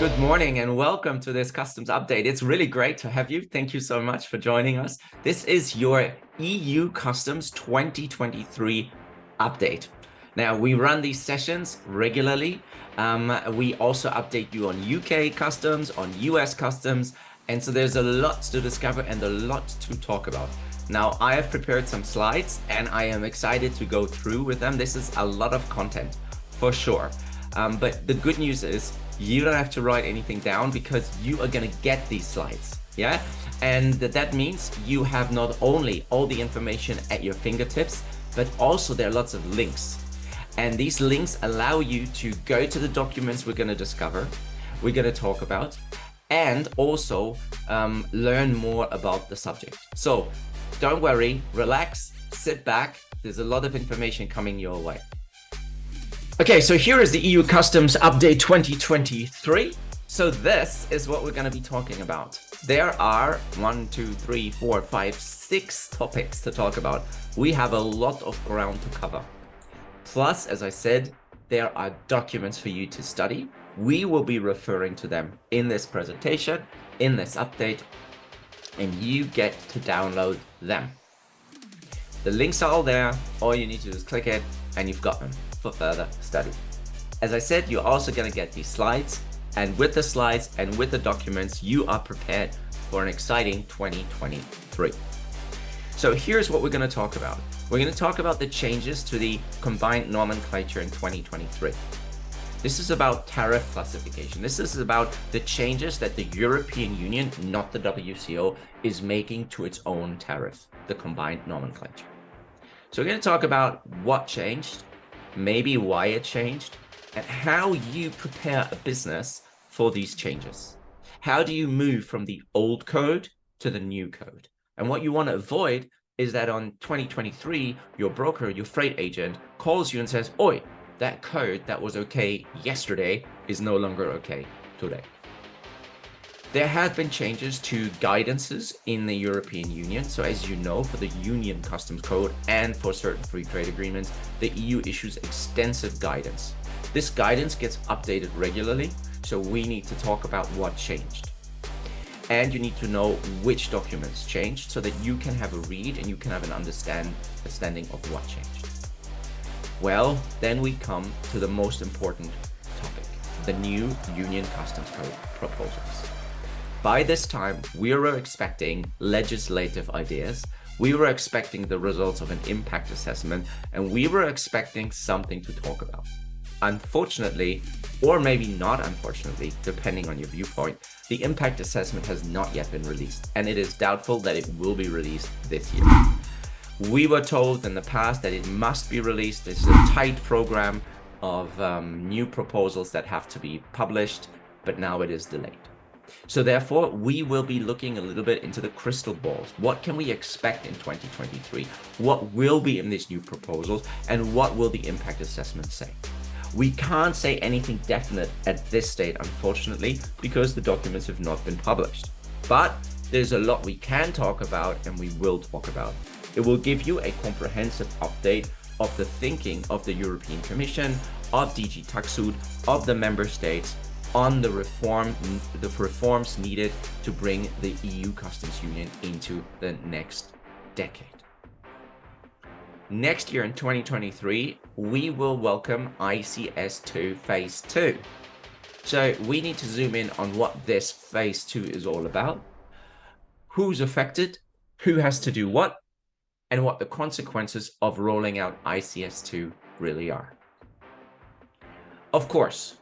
Good morning and welcome to this customs update. It's really great to have you. Thank you so much for joining us. This is your EU Customs 2023 update. Now, we run these sessions regularly. We also update you on UK customs, on US customs, and so there's a lot to discover and a lot to talk about. Now, I have prepared some slides and I am excited to go through with them. This is a lot of content for sure. But the good news is you don't have to write anything down because you are going to get these slides. Yeah. And that means you have not only all the information at your fingertips, but also there are lots of links. And these links allow you to go to the documents we're going to discover, we're going to talk about, and also learn more about the subject. So don't worry, relax, sit back. There's a lot of information coming your way. Okay, so here is the EU Customs Update 2023. So this is what we're going to be talking about. There are 6 topics to talk about. We have a lot of ground to cover. Plus, as I said, there are documents for you to study. We will be referring to them in this presentation, in this update, and you get to download them. The links are all there. All you need to do is click it and you've got them for further study. As I said, you're also going to get these slides, and with the slides and with the documents, you are prepared for an exciting 2023. So here's what we're going to talk about. We're going to talk about the changes to the combined nomenclature in 2023. This is about tariff classification. This is about the changes that the European Union, not the WCO, is making to its own tariff, the combined nomenclature. So we're going to talk about what changed, maybe why it changed, and how you prepare a business for these changes. How do you move from the old code to the new code? And what you want to avoid is that on 2023, your broker, your freight agent calls you and says, "Oi, that code that was okay yesterday is no longer okay today." There have been changes to guidances in the European Union. So as you know, for the Union Customs Code and for certain free trade agreements, the EU issues extensive guidance. This guidance gets updated regularly, so we need to talk about what changed. And you need to know which documents changed so that you can have a read and you can have an understanding of what changed. Well, then we come to the most important topic, the new Union Customs Code proposals. By this time, we were expecting legislative ideas, we were expecting the results of an impact assessment, and we were expecting something to talk about. Unfortunately, or maybe not unfortunately, depending on your viewpoint, the impact assessment has not yet been released, and it is doubtful that it will be released this year. We were told in the past that it must be released. This is a tight program of new proposals that have to be published, but now it is delayed. So therefore, we will be looking a little bit into the crystal balls. What can we expect in 2023? What will be in these new proposals? And what will the impact assessment say? We can't say anything definite at this state, unfortunately, because the documents have not been published. But there's a lot we can talk about and we will talk about. It will give you a comprehensive update of the thinking of the European Commission, of DG Taxud, of the member states, on the reforms needed to bring the EU Customs Union into the next decade. Next year in 2023, we will welcome ICS2 Phase 2. So we need to zoom in on what this Phase 2 is all about, who's affected, who has to do what, and what the consequences of rolling out ICS2 really are. Of course,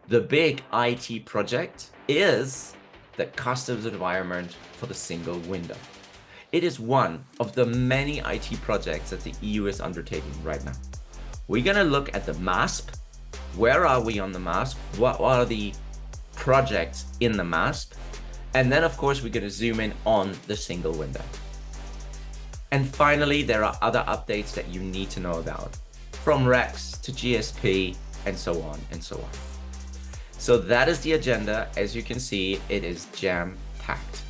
the big IT project is the customs environment for the single window. It is one of the many IT projects that the EU is undertaking right now. We're going to look at the MASP. Where are we on the MASP? What are the projects in the MASP? And then, of course, we're going to zoom in on the single window. And finally, there are other updates that you need to know about, from REX to GSP and so on and so on. So that is the agenda. As you can see, it is jam-packed.